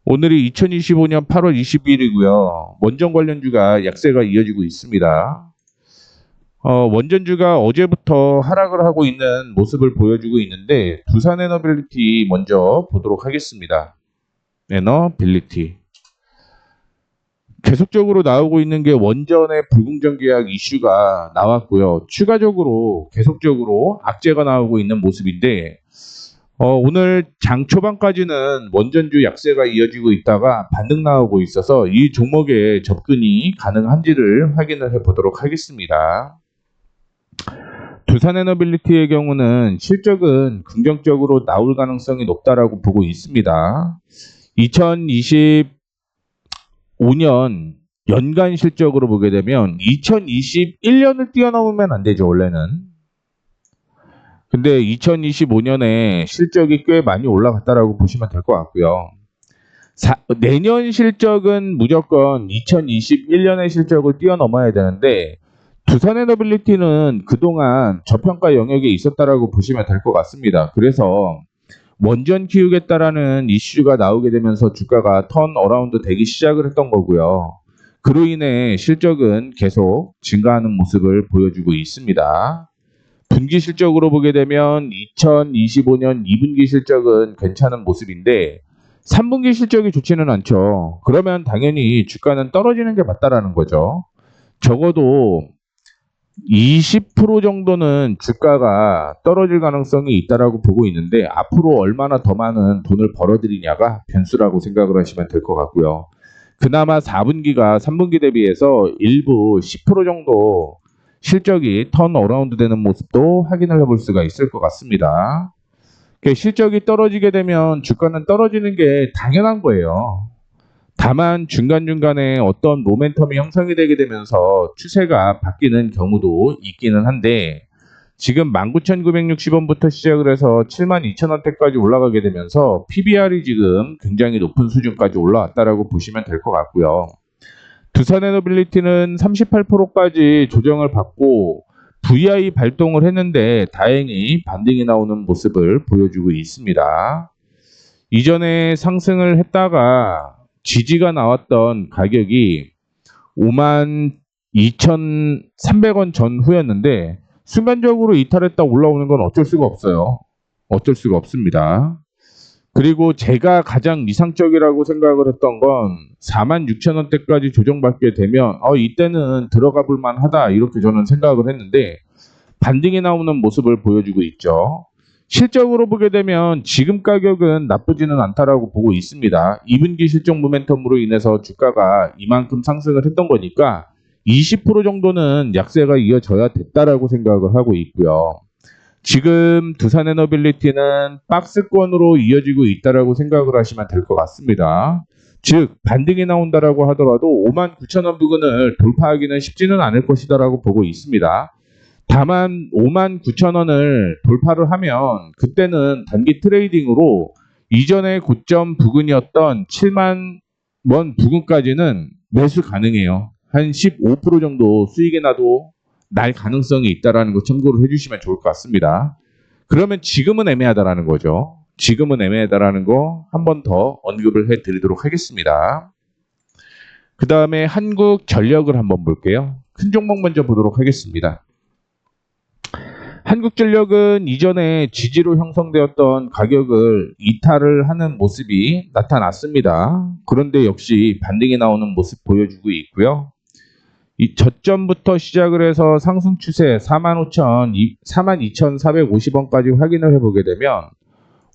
오늘이 2025년 8월 20일이고요. 원전 관련주가 약세가 이어지고 있습니다. 원전주가 어제부터 하락을 하고 있는 모습을 보여주고 있는데 두산에너빌리티 먼저 보도록 하겠습니다. 에너빌리티. 계속적으로 나오고 있는 게 원전의 불공정 계약 이슈가 나왔고요. 추가적으로 계속적으로 악재가 나오고 있는 모습인데 오늘 장 초반까지는 원전주 약세가 이어지고 있다가 반등 나오고 있어서 이 종목에 접근이 가능한지를 확인을 해보도록 하겠습니다. 두산에너빌리티의 경우는 실적은 긍정적으로 나올 가능성이 높다라고 보고 있습니다. 2025년 연간 실적으로 보게 되면 2021년을 뛰어넘으면 안 되죠, 원래는. 근데 2025년에 실적이 꽤 많이 올라갔다라고 보시면 될 것 같고요. 내년 실적은 무조건 2021년의 실적을 뛰어넘어야 되는데 두산에너빌리티는 그동안 저평가 영역에 있었다라고 보시면 될 것 같습니다. 그래서 원전 키우겠다라는 이슈가 나오게 되면서 주가가 턴어라운드 되기 시작을 했던 거고요. 그로 인해 실적은 계속 증가하는 모습을 보여주고 있습니다. 분기 실적으로 보게 되면 2025년 2분기 실적은 괜찮은 모습인데 3분기 실적이 좋지는 않죠. 그러면 당연히 주가는 떨어지는 게 맞다라는 거죠. 적어도 20% 정도는 주가가 떨어질 가능성이 있다라고 보고 있는데 앞으로 얼마나 더 많은 돈을 벌어들이냐가 변수라고 생각을 하시면 될 것 같고요. 그나마 4분기가 3분기 대비해서 일부 10% 정도 실적이 턴어라운드 되는 모습도 확인을 해볼 수가 있을 것 같습니다. 실적이 떨어지게 되면 주가는 떨어지는 게 당연한 거예요. 다만 중간중간에 어떤 모멘텀이 형성이 되게 되면서 추세가 바뀌는 경우도 있기는 한데 지금 19,960원부터 시작을 해서 72,000원대까지 올라가게 되면서 PBR이 지금 굉장히 높은 수준까지 올라왔다라고 보시면 될 것 같고요. 두산에너빌리티는 38%까지 조정을 받고 VI 발동을 했는데 다행히 반등이 나오는 모습을 보여주고 있습니다. 이전에 상승을 했다가 지지가 나왔던 가격이 52,300원 전후였는데 순간적으로 이탈했다 올라오는 건 어쩔 수가 없어요. 어쩔 수가 없습니다. 그리고 제가 가장 이상적이라고 생각을 했던 건 46,000원대까지 조정받게 되면 이때는 들어가 볼 만하다 이렇게 저는 생각을 했는데 반등이 나오는 모습을 보여주고 있죠. 실적으로 보게 되면 지금 가격은 나쁘지는 않다라고 보고 있습니다. 2분기 실적 모멘텀으로 인해서 주가가 이만큼 상승을 했던 거니까 20% 정도는 약세가 이어져야 됐다라고 생각을 하고 있고요. 지금 두산에너빌리티는 박스권으로 이어지고 있다라고 생각을 하시면 될 것 같습니다. 즉 반등이 나온다라고 하더라도 59,000원 부근을 돌파하기는 쉽지는 않을 것이다라고 보고 있습니다. 다만 59,000원을 돌파를 하면 그때는 단기 트레이딩으로 이전의 고점 부근이었던 7만 원 부근까지는 매수 가능해요. 한 15% 정도 수익이 나도 날 가능성이 있다라는 거 참고를 해주시면 좋을 것 같습니다. 그러면 지금은 애매하다라는 거죠. 지금은 애매하다라는 거 한 번 더 언급을 해드리도록 하겠습니다. 그 다음에 한국전력을 한번 볼게요. 큰 종목 먼저 보도록 하겠습니다. 한국전력은 이전에 지지로 형성되었던 가격을 이탈을 하는 모습이 나타났습니다. 그런데 역시 반등이 나오는 모습 보여주고 있고요. 이 저점부터 시작을 해서 상승 추세 42,450원까지 확인을 해보게 되면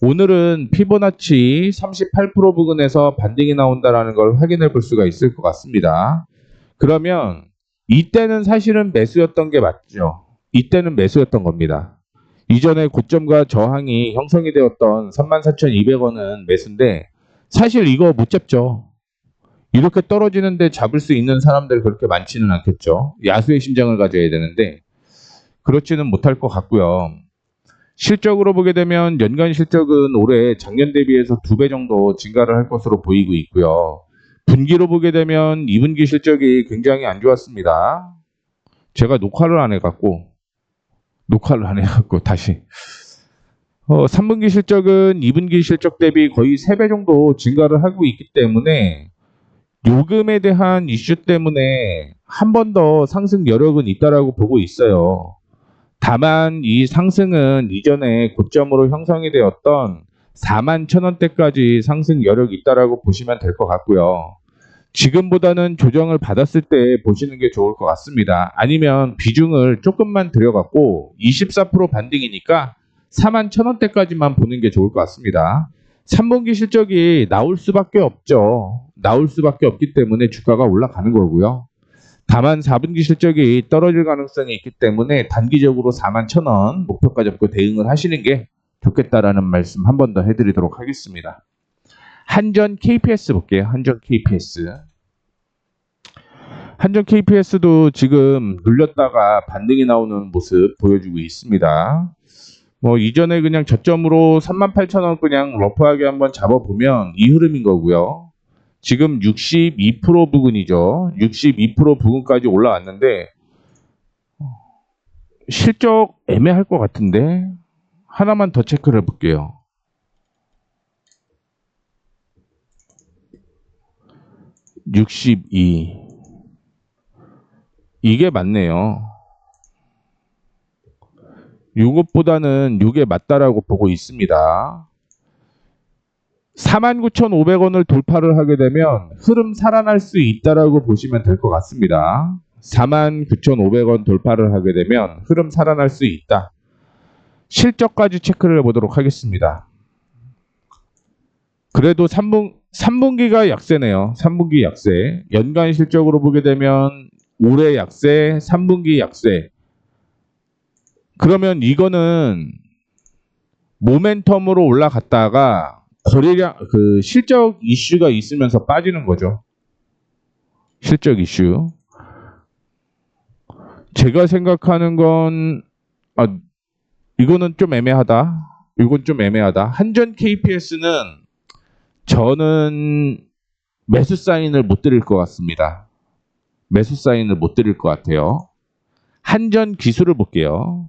오늘은 피보나치 38% 부근에서 반등이 나온다는 걸 확인해 볼 수가 있을 것 같습니다. 그러면 이때는 사실은 매수였던 게 맞죠. 이때는 매수였던 겁니다. 이전에 고점과 저항이 형성이 되었던 34,200원은 매수인데 사실 이거 못 잡죠. 이렇게 떨어지는데 잡을 수 있는 사람들 그렇게 많지는 않겠죠. 야수의 심장을 가져야 되는데 그렇지는 못할 것 같고요. 실적으로 보게 되면 연간 실적은 올해 작년 대비해서 2배 정도 증가를 할 것으로 보이고 있고요. 분기로 보게 되면 2분기 실적이 굉장히 안 좋았습니다. 제가 녹화를 안 해갖고 다시 3분기 실적은 2분기 실적 대비 거의 3배 정도 증가를 하고 있기 때문에 요금에 대한 이슈 때문에 한 번 더 상승 여력은 있다라고 보고 있어요. 다만 이 상승은 이전에 고점으로 형성이 되었던 41,000원대까지 상승 여력이 있다라고 보시면 될 것 같고요. 지금보다는 조정을 받았을 때 보시는 게 좋을 것 같습니다. 아니면 비중을 조금만 들여갖고 24% 반등이니까 41,000원대까지만 보는 게 좋을 것 같습니다. 3분기 실적이 나올 수밖에 없죠. 나올 수밖에 없기 때문에 주가가 올라가는 거고요. 다만 4분기 실적이 떨어질 가능성이 있기 때문에 단기적으로 41,000원 목표가 잡고 대응을 하시는 게 좋겠다라는 말씀 한 번 더 해드리도록 하겠습니다. 한전 KPS 볼게요. 한전 KPS. 한전 KPS도 지금 눌렸다가 반등이 나오는 모습 보여주고 있습니다. 이전에 그냥 저점으로 38,000원 그냥 러프하게 한번 잡아보면 이 흐름인 거고요. 지금 62% 부근이죠. 62% 부근까지 올라왔는데 실적 애매할 것 같은데 하나만 더 체크를 해볼게요. 62 이게 맞네요. 이것보다는 이게 맞다라고 보고 있습니다. 49,500원을 돌파를 하게 되면 흐름 살아날 수 있다라고 보시면 될 것 같습니다. 49,500원 돌파를 하게 되면 흐름 살아날 수 있다. 실적까지 체크를 해보도록 하겠습니다. 그래도 3분기가 약세네요. 3분기 약세. 연간 실적으로 보게 되면 올해 약세, 3분기 약세. 그러면 이거는 모멘텀으로 올라갔다가 거래량 실적 이슈가 있으면서 빠지는 거죠. 실적 이슈. 제가 생각하는 건 이거는 좀 애매하다. 이건 좀 애매하다. 한전 KPS는 저는 매수 사인을 못 드릴 것 같습니다. 매수 사인을 못 드릴 것 같아요. 한전 기술을 볼게요.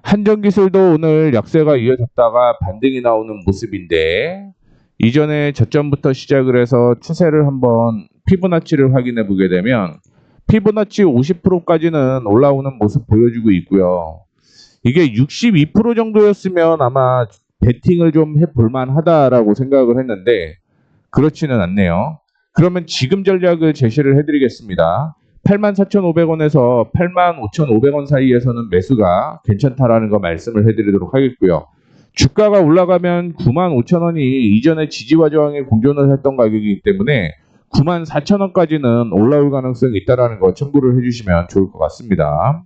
한전기술도 오늘 약세가 이어졌다가 반등이 나오는 모습인데 이전에 저점부터 시작을 해서 추세를 한번 피보나치를 확인해 보게 되면 피보나치 50%까지는 올라오는 모습 보여주고 있고요. 이게 62% 정도였으면 아마 베팅을 좀 해볼 만하다라고 생각을 했는데 그렇지는 않네요. 그러면 지금 전략을 제시를 해드리겠습니다. 84,500원에서 85,500원 사이에서는 매수가 괜찮다라는 거 말씀을 해드리도록 하겠고요. 주가가 올라가면 95,000원이 이전에 지지와 저항에 공존을 했던 가격이기 때문에 94,000원까지는 올라올 가능성이 있다는 거 참고를 해주시면 좋을 것 같습니다.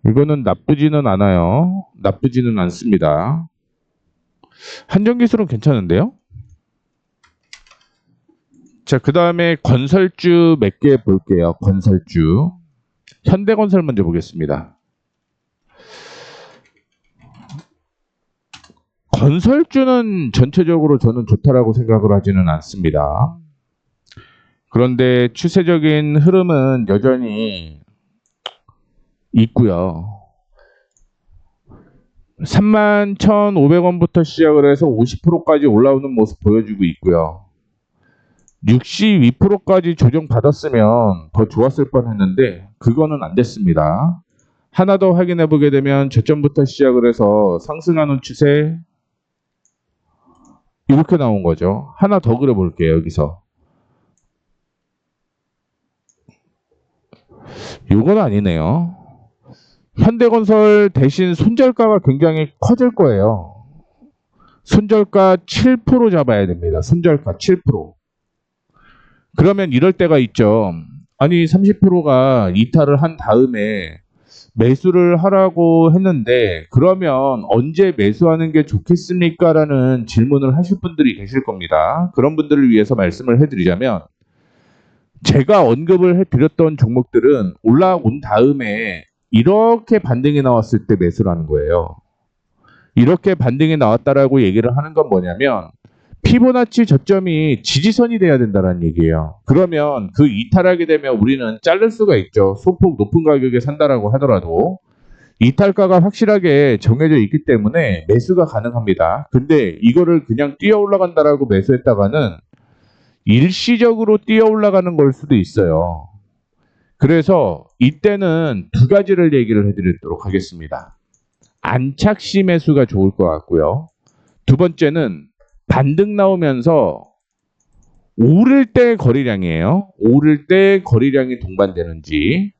이거는 나쁘지는 않아요. 나쁘지는 않습니다. 한전기술은 괜찮은데요? 자, 그 다음에 건설주 몇 개 볼게요. 건설주. 현대건설 먼저 보겠습니다. 건설주는 전체적으로 저는 좋다라고 생각을 하지는 않습니다. 그런데 추세적인 흐름은 여전히 있고요. 31,500원부터 시작을 해서 50%까지 올라오는 모습 보여주고 있고요. 62%까지 조정받았으면 더 좋았을 뻔했는데 그거는 안 됐습니다. 하나 더 확인해 보게 되면 저점부터 시작을 해서 상승하는 추세 이렇게 나온 거죠. 하나 더 그려볼게요. 여기서 이건 아니네요. 현대건설 대신 손절가가 굉장히 커질 거예요. 손절가 7% 잡아야 됩니다. 손절가 7%. 그러면 이럴 때가 있죠. 아니 30%가 이탈을 한 다음에 매수를 하라고 했는데 그러면 언제 매수하는 게 좋겠습니까? 라는 질문을 하실 분들이 계실 겁니다. 그런 분들을 위해서 말씀을 해드리자면 제가 언급을 해드렸던 종목들은 올라온 다음에 이렇게 반등이 나왔을 때 매수를 하는 거예요. 이렇게 반등이 나왔다라고 얘기를 하는 건 뭐냐면 피보나치 저점이 지지선이 돼야 된다는 얘기예요. 그러면 그 이탈하게 되면 우리는 자를 수가 있죠. 소폭 높은 가격에 산다라고 하더라도 이탈가가 확실하게 정해져 있기 때문에 매수가 가능합니다. 근데 이거를 그냥 뛰어 올라간다라고 매수했다가는 일시적으로 뛰어 올라가는 걸 수도 있어요. 그래서 이때는 두 가지를 얘기를 해드리도록 하겠습니다. 안착시 매수가 좋을 것 같고요. 두 번째는 반등 나오면서 오를 때 거래량이에요. 오를 때 거래량이 동반되는지.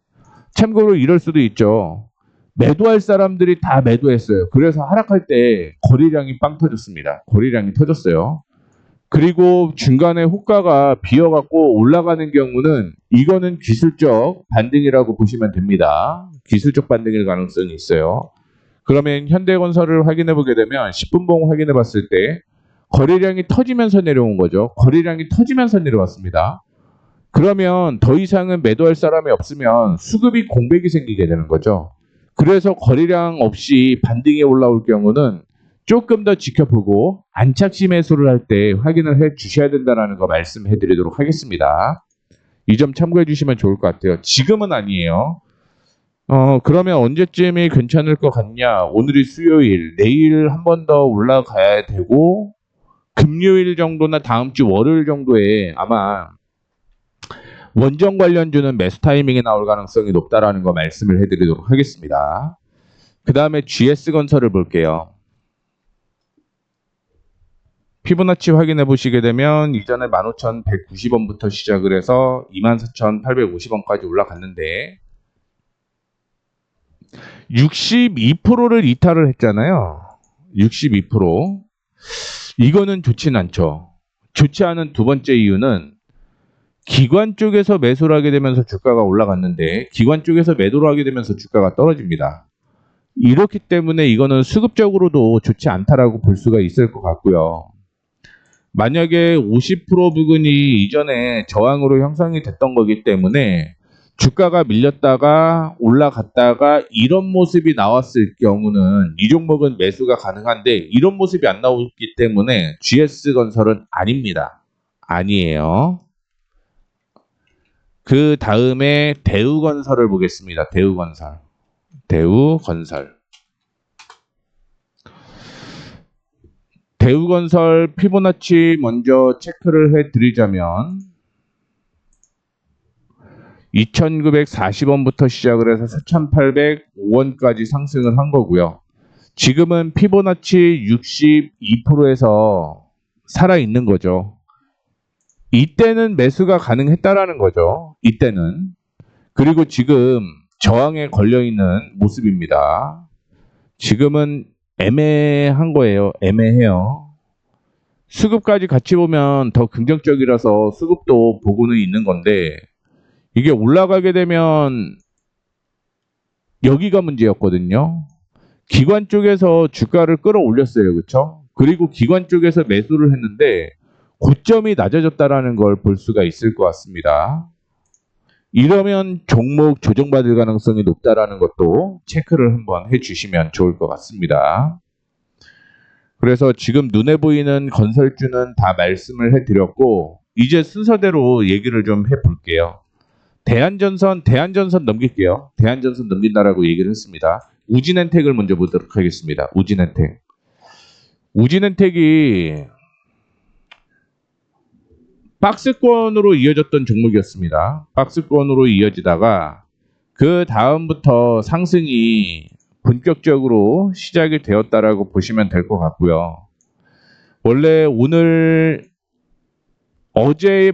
참고로 이럴 수도 있죠. 매도할 사람들이 다 매도했어요. 그래서 하락할 때 거래량이 빵 터졌습니다. 거래량이 터졌어요. 그리고 중간에 호가가 비어갖고 올라가는 경우는 이거는 기술적 반등이라고 보시면 됩니다. 기술적 반등일 가능성이 있어요. 그러면 현대건설을 확인해 보게 되면 10분봉 확인해 봤을 때 거래량이 터지면서 내려온 거죠. 거래량이 터지면서 내려왔습니다. 그러면 더 이상은 매도할 사람이 없으면 수급이 공백이 생기게 되는 거죠. 그래서 거래량 없이 반등이 올라올 경우는 조금 더 지켜보고 안착시 매수를 할 때 확인을 해 주셔야 된다는 거 말씀해 드리도록 하겠습니다. 이 점 참고해 주시면 좋을 것 같아요. 지금은 아니에요. 그러면 언제쯤이 괜찮을 것 같냐? 오늘이 수요일, 내일 한 번 더 올라가야 되고 금요일 정도나 다음 주 월요일 정도에 아마 원전 관련주는 매수 타이밍이 나올 가능성이 높다라는 거 말씀을 해드리도록 하겠습니다. 그 다음에 GS건설을 볼게요. 피보나치 확인해 보시게 되면 이전에 15,190원부터 시작을 해서 24,850원까지 올라갔는데 62%를 이탈을 했잖아요. 62%. 이거는 좋진 않죠. 좋지 않은 두 번째 이유는 기관 쪽에서 매수를 하게 되면서 주가가 올라갔는데 기관 쪽에서 매도를 하게 되면서 주가가 떨어집니다. 이렇기 때문에 이거는 수급적으로도 좋지 않다라고 볼 수가 있을 것 같고요. 만약에 50% 부근이 이전에 저항으로 형성이 됐던 거기 때문에 주가가 밀렸다가 올라갔다가 이런 모습이 나왔을 경우는 이 종목은 매수가 가능한데 이런 모습이 안 나오기 때문에 GS건설은 아닙니다. 아니에요. 그 다음에 대우건설을 보겠습니다. 대우건설. 대우건설 피보나치 먼저 체크를 해드리자면 2,940원부터 시작을 해서 4,805원까지 상승을 한 거고요. 지금은 피보나치 62%에서 살아있는 거죠. 이때는 매수가 가능했다라는 거죠. 이때는. 그리고 지금 저항에 걸려있는 모습입니다. 지금은 애매한 거예요. 애매해요. 수급까지 같이 보면 더 긍정적이라서 수급도 보고는 있는 건데 이게 올라가게 되면 여기가 문제였거든요. 기관 쪽에서 주가를 끌어올렸어요. 그렇죠? 그리고 기관 쪽에서 매수를 했는데 고점이 낮아졌다라는 걸 볼 수가 있을 것 같습니다. 이러면 종목 조정받을 가능성이 높다라는 것도 체크를 한번 해주시면 좋을 것 같습니다. 그래서 지금 눈에 보이는 건설주는 다 말씀을 해드렸고 이제 순서대로 얘기를 좀 해볼게요. 대한전선 넘길게요. 대한전선 넘긴다라고 얘기를 했습니다. 우진엔텍을 먼저 보도록 하겠습니다. 우진엔텍이 박스권으로 이어졌던 종목이었습니다. 박스권으로 이어지다가 그 다음부터 상승이 본격적으로 시작이 되었다라고 보시면 될 것 같고요. 원래 어제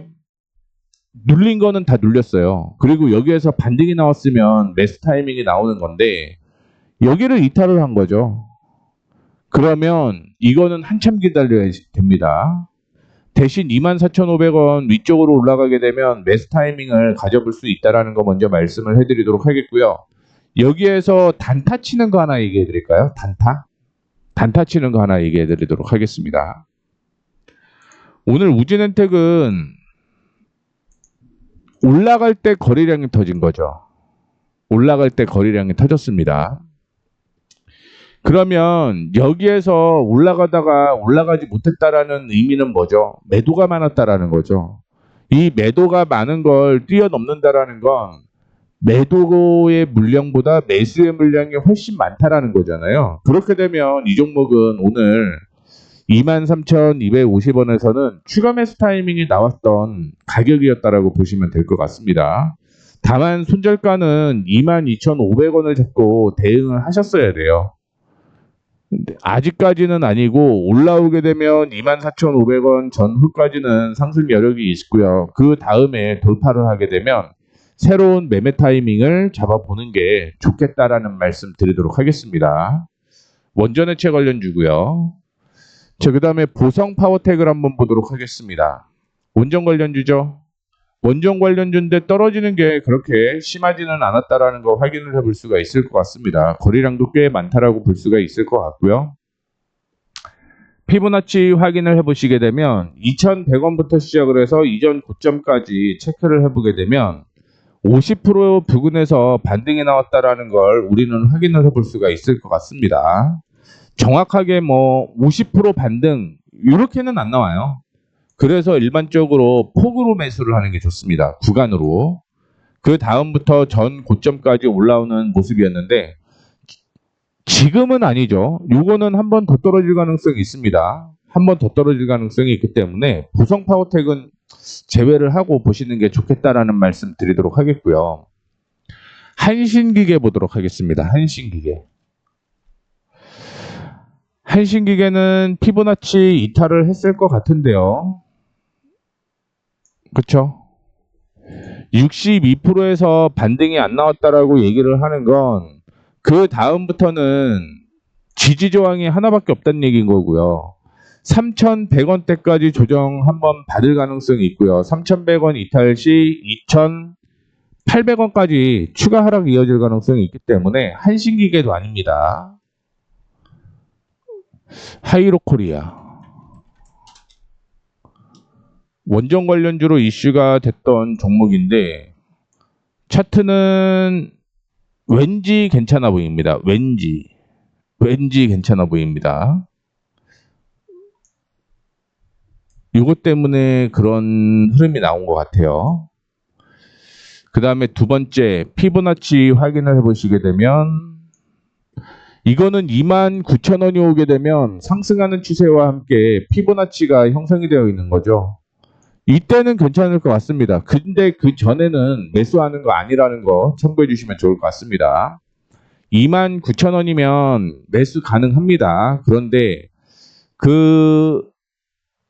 눌린 거는 다 눌렸어요. 그리고 여기에서 반등이 나왔으면 매수 타이밍이 나오는 건데 여기를 이탈을 한 거죠. 그러면 이거는 한참 기다려야 됩니다. 대신 24,500원 위쪽으로 올라가게 되면 매수 타이밍을 가져볼 수 있다는 거 먼저 말씀을 해드리도록 하겠고요. 여기에서 단타 치는 거 하나 얘기해 드릴까요? 단타 치는 거 하나 얘기해 드리도록 하겠습니다. 오늘 우진엔텍은 올라갈 때 거래량이 터진 거죠. 올라갈 때 거래량이 터졌습니다. 그러면 여기에서 올라가다가 올라가지 못했다라는 의미는 뭐죠? 매도가 많았다라는 거죠. 이 매도가 많은 걸 뛰어넘는다라는 건 매도의 물량보다 매수의 물량이 훨씬 많다라는 거잖아요. 그렇게 되면 이 종목은 오늘 23,250원에서는 추가 매수 타이밍이 나왔던 가격이었다라고 보시면 될 것 같습니다. 다만 손절가는 22,500원을 잡고 대응을 하셨어야 돼요. 근데 아직까지는 아니고 올라오게 되면 24,500원 전후까지는 상승 여력이 있고요. 그 다음에 돌파를 하게 되면 새로운 매매 타이밍을 잡아보는 게 좋겠다라는 말씀 드리도록 하겠습니다. 원전해체 관련주고요. 자, 그 다음에 보성 파워텍을 한번 보도록 하겠습니다. 원전 관련주죠. 원전 관련주인데 떨어지는 게 그렇게 심하지는 않았다라는 거 확인을 해볼 수가 있을 것 같습니다. 거래량도 꽤 많다라고 볼 수가 있을 것 같고요. 피보나치 확인을 해보시게 되면 2,100원부터 시작을 해서 이전 고점까지 체크를 해보게 되면 50% 부근에서 반등이 나왔다라는 걸 우리는 확인을 해볼 수가 있을 것 같습니다. 정확하게 뭐 50% 반등 이렇게는 안 나와요. 그래서 일반적으로 폭으로 매수를 하는 게 좋습니다. 구간으로. 그 다음부터 전 고점까지 올라오는 모습이었는데 지금은 아니죠. 요거는 한 번 더 떨어질 가능성이 있습니다. 한 번 더 떨어질 가능성이 있기 때문에 보성 파워텍은 제외를 하고 보시는 게 좋겠다라는 말씀 드리도록 하겠고요. 한신기계 보도록 하겠습니다. 한신기계. 한신기계는 피보나치 이탈을 했을 것 같은데요. 그쵸? 62%에서 반등이 안 나왔다라고 얘기를 하는 건 그 다음부터는 지지 저항이 하나밖에 없다는 얘기인 거고요. 3,100원대까지 조정 한번 받을 가능성이 있고요. 3,100원 이탈 시 2,800원까지 추가 하락이 이어질 가능성이 있기 때문에 한신기계도 아닙니다. 하이로코리아. 원전 관련주로 이슈가 됐던 종목인데 차트는 왠지 괜찮아 보입니다. 왠지 괜찮아 보입니다. 이것 때문에 그런 흐름이 나온 것 같아요. 그 다음에 두 번째 피보나치 확인을 해보시게 되면 이거는 29,000원이 오게 되면 상승하는 추세와 함께 피보나치가 형성이 되어 있는 거죠. 이때는 괜찮을 것 같습니다. 근데 그 전에는 매수하는 거 아니라는 거 참고해 주시면 좋을 것 같습니다. 29,000원이면 매수 가능합니다. 그런데 그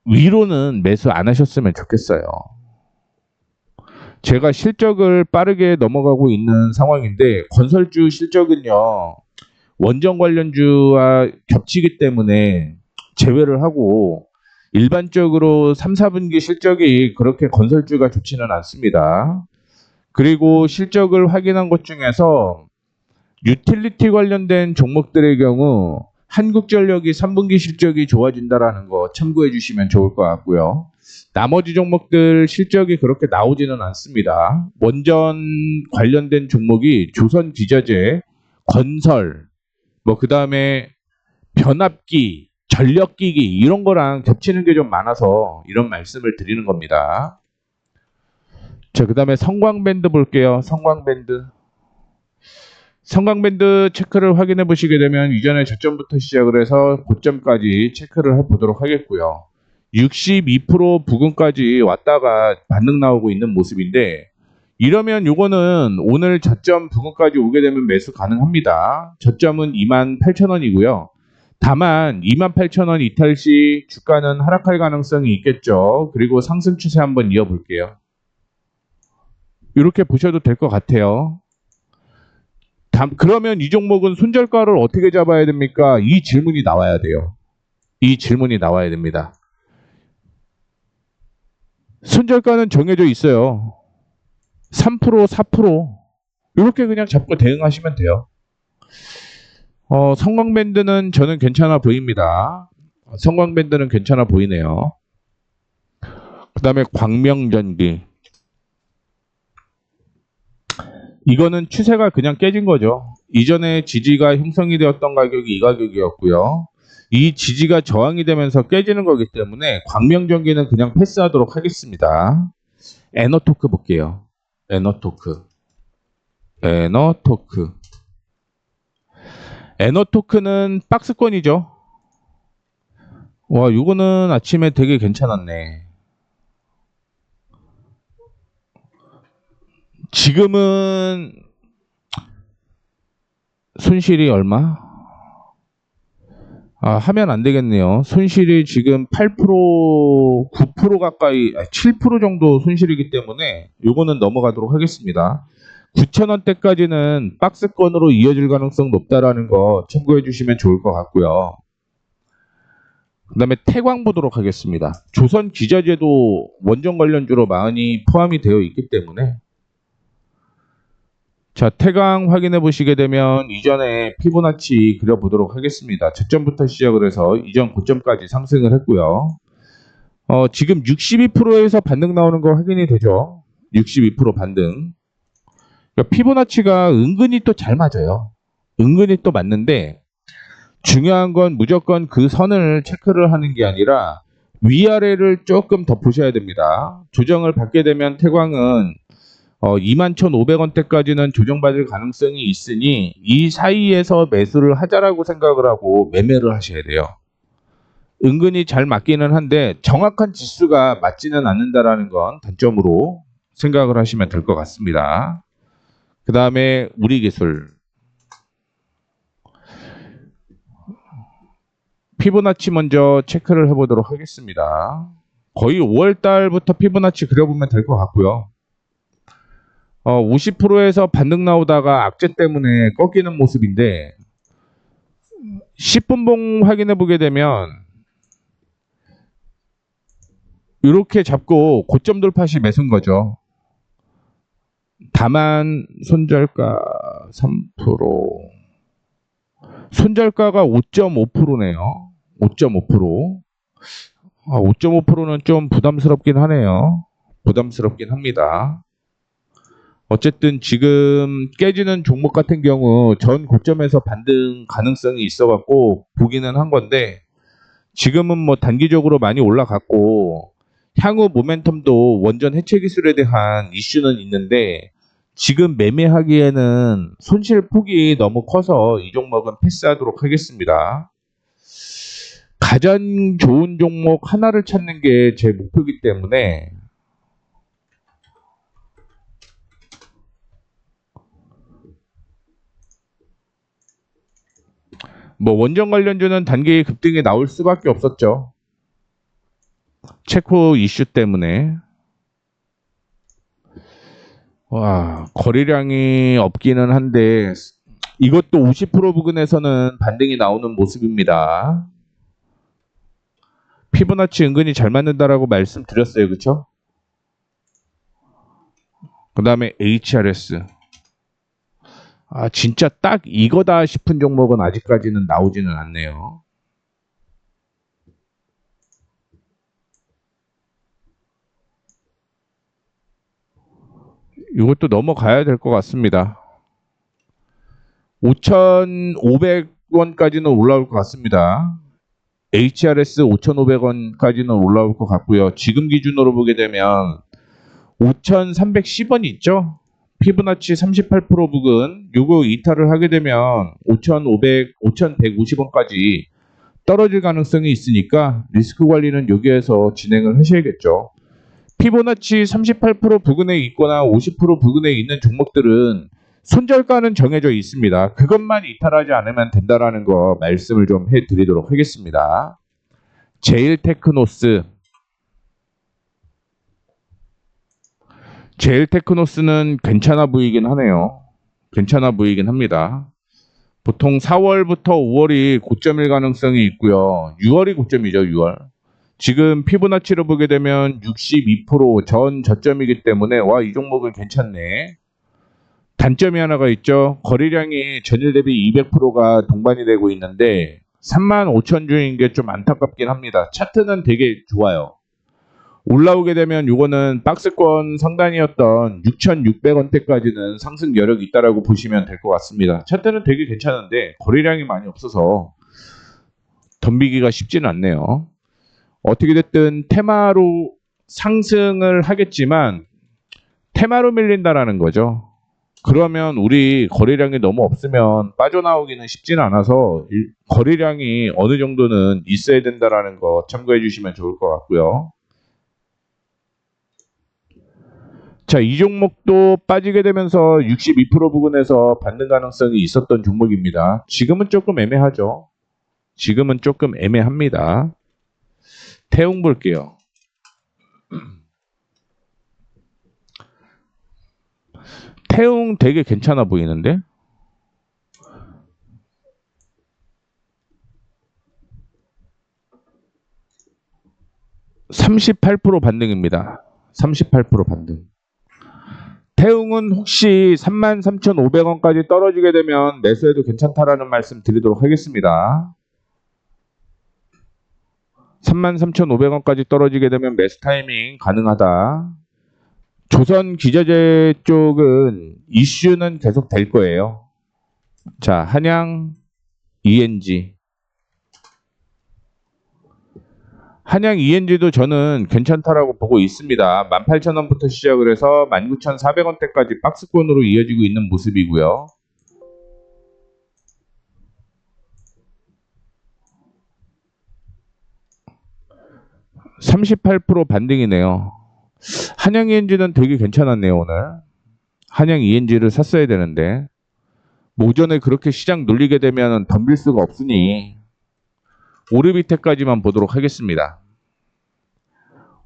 위로는 매수 안 하셨으면 좋겠어요. 제가 실적을 빠르게 넘어가고 있는 상황인데 건설주 실적은요. 원전 관련주와 겹치기 때문에 제외를 하고 일반적으로 3, 4분기 실적이 그렇게 건설주가 좋지는 않습니다. 그리고 실적을 확인한 것 중에서 유틸리티 관련된 종목들의 경우 한국전력이 3분기 실적이 좋아진다라는 거 참고해 주시면 좋을 것 같고요. 나머지 종목들 실적이 그렇게 나오지는 않습니다. 원전 관련된 종목이 조선기저제, 건설, 뭐 그 다음에 변압기, 전력기기 이런 거랑 겹치는 게 좀 많아서 이런 말씀을 드리는 겁니다. 자, 그 다음에 성광밴드 볼게요. 성광밴드. 성광밴드 체크를 확인해 보시게 되면 이전에 저점부터 시작을 해서 고점까지 체크를 해보도록 하겠고요. 62% 부근까지 왔다가 반등 나오고 있는 모습인데 이러면 요거는 오늘 저점 부근까지 오게 되면 매수 가능합니다. 저점은 28,000원이고요. 다만 28,000원 이탈 시 주가는 하락할 가능성이 있겠죠. 그리고 상승 추세 한번 이어볼게요. 이렇게 보셔도 될 것 같아요. 그러면 이 종목은 손절가를 어떻게 잡아야 됩니까? 이 질문이 나와야 돼요. 이 질문이 나와야 됩니다. 손절가는 정해져 있어요. 3%, 4% 이렇게 그냥 잡고 대응하시면 돼요. 성광밴드는 저는 괜찮아 보입니다. 성광밴드는 괜찮아 보이네요. 그 다음에 광명전기. 이거는 추세가 그냥 깨진 거죠. 이전에 지지가 형성이 되었던 가격이 이 가격이었고요. 이 지지가 저항이 되면서 깨지는 거기 때문에 광명전기는 그냥 패스하도록 하겠습니다. 에너토크 볼게요. 에너토크. 에너토크. 에너토크는 박스권이죠. 와, 이거는 아침에 되게 괜찮았네. 지금은 손실이 얼마? 하면 안 되겠네요. 손실이 지금 8%, 9% 가까이, 7% 정도 손실이기 때문에 요거는 넘어가도록 하겠습니다. 9,000원대까지는 박스권으로 이어질 가능성 높다라는 거 참고해 주시면 좋을 것 같고요. 그 다음에 태광 보도록 하겠습니다. 조선기자재도 원전 관련주로 많이 포함이 되어 있기 때문에 자, 태광 확인해 보시게 되면 이전에 피보나치 그려보도록 하겠습니다. 저점부터 시작을 해서 이전 고점까지 상승을 했고요. 지금 62%에서 반등 나오는 거 확인이 되죠. 62% 반등. 그러니까 피보나치가 은근히 또 잘 맞아요. 은근히 또 맞는데 중요한 건 무조건 그 선을 체크를 하는 게 아니라 위아래를 조금 더 보셔야 됩니다. 조정을 받게 되면 태광은 21,500원대까지는 조정받을 가능성이 있으니 이 사이에서 매수를 하자라고 생각을 하고 매매를 하셔야 돼요. 은근히 잘 맞기는 한데 정확한 지수가 맞지는 않는다라는 건 단점으로 생각을 하시면 될 것 같습니다. 그 다음에 우리기술. 피보나치 먼저 체크를 해보도록 하겠습니다. 거의 5월달부터 피보나치 그려보면 될 것 같고요. 50%에서 반등 나오다가 악재 때문에 꺾이는 모습인데 10분봉 확인해 보게 되면 이렇게 잡고 고점 돌파 시 매수인 거죠. 다만 손절가 3%, 손절가가 5.5%네요. 5.5%. 5.5%는 좀 부담스럽긴 하네요. 부담스럽긴 합니다. 어쨌든 지금 깨지는 종목 같은 경우 전 고점에서 반등 가능성이 있어갖고 보기는 한 건데 지금은 뭐 단기적으로 많이 올라갔고 향후 모멘텀도 원전 해체 기술에 대한 이슈는 있는데 지금 매매하기에는 손실 폭이 너무 커서 이 종목은 패스하도록 하겠습니다. 가장 좋은 종목 하나를 찾는 게 제 목표이기 때문에 뭐 원전 관련주는 단기 급등이 나올 수밖에 없었죠. 체코 이슈 때문에. 와, 거래량이 없기는 한데 이것도 50% 부근에서는 반등이 나오는 모습입니다. 피보나치 은근히 잘 맞는다라고 말씀드렸어요. 그쵸? 그 다음에 HRS. 진짜 딱 이거다 싶은 종목은 아직까지는 나오지는 않네요. 이것도 넘어가야 될 것 같습니다. 5,500원까지는 올라올 것 같습니다. HRS 5,500원까지는 올라올 것 같고요. 지금 기준으로 보게 되면 5,310원 있죠? 피보나치 38% 부근 요거 이탈을 하게 되면 5,500, 5,150원까지 떨어질 가능성이 있으니까 리스크 관리는 여기에서 진행을 하셔야겠죠. 피보나치 38% 부근에 있거나 50% 부근에 있는 종목들은 손절가는 정해져 있습니다. 그것만 이탈하지 않으면 된다라는 거 말씀을 좀 해드리도록 하겠습니다. 제일테크노스. 제일테크노스는 괜찮아 보이긴 하네요. 괜찮아 보이긴 합니다. 보통 4월부터 5월이 고점일 가능성이 있고요. 6월이 고점이죠. 6월. 지금 피보나치로 보게 되면 62% 저점이기 때문에 와, 이 종목은 괜찮네. 단점이 하나가 있죠. 거래량이 전일 대비 200%가 동반이 되고 있는데 35,000주인 게 좀 안타깝긴 합니다. 차트는 되게 좋아요. 올라오게 되면 이거는 박스권 상단이었던 6,600원대까지는 상승 여력이 있다라고 보시면 될 것 같습니다. 차트는 되게 괜찮은데 거래량이 많이 없어서 덤비기가 쉽지는 않네요. 어떻게 됐든 테마로 상승을 하겠지만 테마로 밀린다라는 거죠. 그러면 우리 거래량이 너무 없으면 빠져나오기는 쉽지는 않아서 거래량이 어느 정도는 있어야 된다라는 거 참고해 주시면 좋을 것 같고요. 자, 이 종목도 빠지게 되면서 62% 부근에서 받는 가능성이 있었던 종목입니다. 지금은 조금 애매하죠. 지금은 조금 애매합니다. 태웅 볼게요. 태웅 되게 괜찮아 보이는데? 38% 반등입니다. 38% 반등. 태웅은 혹시 33,500원까지 떨어지게 되면 매수해도 괜찮다라는 말씀 드리도록 하겠습니다. 33,500원까지 떨어지게 되면 매수 타이밍 가능하다. 조선 기자재 쪽은 이슈는 계속 될 거예요. 자, 한양 ENG. 한양 ENG도 저는 괜찮다라고 보고 있습니다. 18,000원부터 시작을 해서 19,400원대까지 박스권으로 이어지고 있는 모습이고요. (38% 반등이네요). 한양 ENG는 되게 괜찮았네요. 오늘 한양 ENG를 샀어야 되는데 뭐 오전에 그렇게 시장 눌리게 되면 덤빌 수가 없으니 오르비텍까지만 보도록 하겠습니다.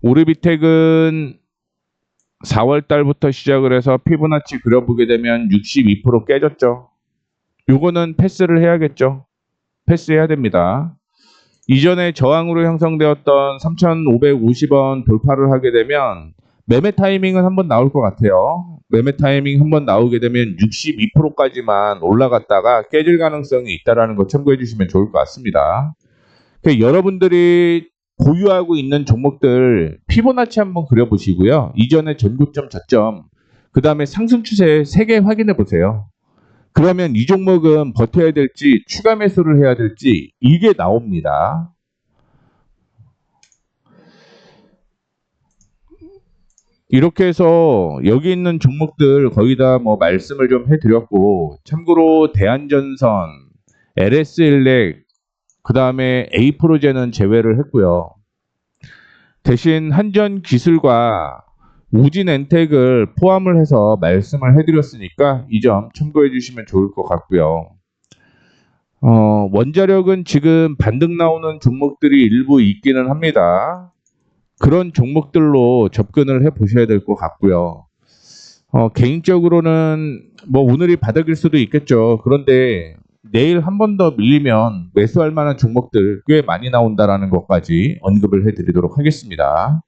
오르비텍은 4월 달부터 시작을 해서 피보나치 그려보게 되면 62% 깨졌죠. 요거는 패스를 해야겠죠. 패스해야 됩니다. 이전에 저항으로 형성되었던 3,550원 돌파를 하게 되면 매매 타이밍은 한번 나올 것 같아요. 매매 타이밍 한번 나오게 되면 62%까지만 올라갔다가 깨질 가능성이 있다는 거 참고해 주시면 좋을 것 같습니다. 그러니까 여러분들이 보유하고 있는 종목들 피보나치 한번 그려보시고요. 이전에 전고점, 저점, 그 다음에 상승 추세 3개 확인해 보세요. 그러면 이 종목은 버텨야 될지 추가 매수를 해야 될지 이게 나옵니다. 이렇게 해서 여기 있는 종목들 거의 다 뭐 말씀을 좀 해드렸고, 참고로 대한전선, LS일렉, 그 다음에 A프로제는 제외를 했고요. 대신 한전기술과 우진엔텍을 포함을 해서 말씀을 해드렸으니까 이 점 참고해 주시면 좋을 것 같고요. 원자력은 지금 반등 나오는 종목들이 일부 있기는 합니다. 그런 종목들로 접근을 해 보셔야 될 것 같고요. 개인적으로는 뭐 오늘이 바닥일 수도 있겠죠. 그런데 내일 한 번 더 밀리면 매수할 만한 종목들 꽤 많이 나온다라는 것까지 언급을 해드리도록 하겠습니다.